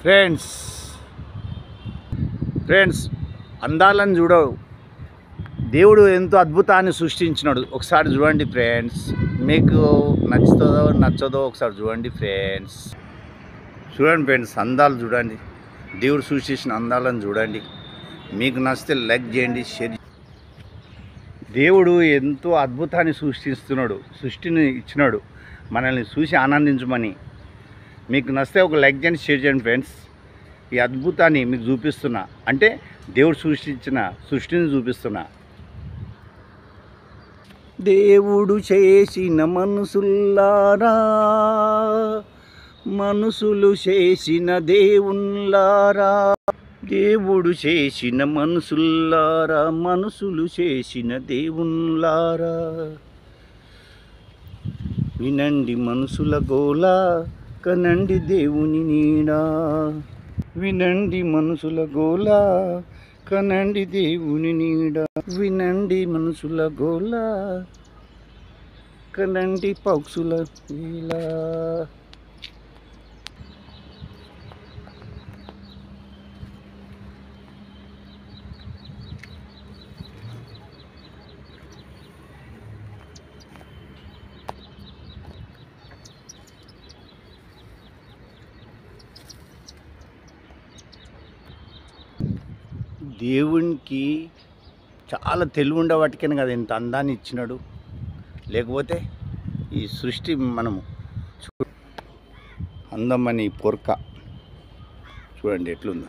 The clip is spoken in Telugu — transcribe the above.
ఫ్రెండ్స్ అందాలను చూడవు, దేవుడు ఎంతో అద్భుతాన్ని సృష్టించినాడు. ఒకసారి చూడండి ఫ్రెండ్స్, మీకు నచ్చుతుందో నచ్చదో ఒకసారి చూడండి ఫ్రెండ్స్. అందాలు చూడండి, దేవుడు సృష్టించిన అందాలను చూడండి. మీకు నచ్చితే లైక్ చేయండి, షేర్. దేవుడు ఎంతో అద్భుతాన్ని సృష్టిని ఇచ్చినాడు మనల్ని చూసి ఆనందించమని. మీకు నచ్చితే ఒక లైక్ చేయండి, షేర్ చేయండి ఫ్రెండ్స్. ఈ అద్భుతాన్ని మీకు చూపిస్తున్నా, అంటే దేవుడు సృష్టించిన సృష్టిని చూపిస్తున్నా. దేవుడు చేసిన మనసుల్లారా, మనసులు చేసిన దేవుళ్ళారా. దేవుడు చేసిన మనసుల్లారా, మనసులు చేసిన దేవుళ్ళారా. వినండి మనసుల గోలా, కనండి దేవుని నీడా. వినండి మనసుల గోలా, కనండి దేవుని నీడ. వినండి మనసుల గోలా, కనండి పక్షుల నీలా. దేవునికి చాలా తెలివి ఉండబట్టికనే కదా ఇంత అందాన్ని ఇచ్చినాడు. లేకపోతే ఈ సృష్టి మనము అందమని పొరక చూడండి ఎట్లుందో.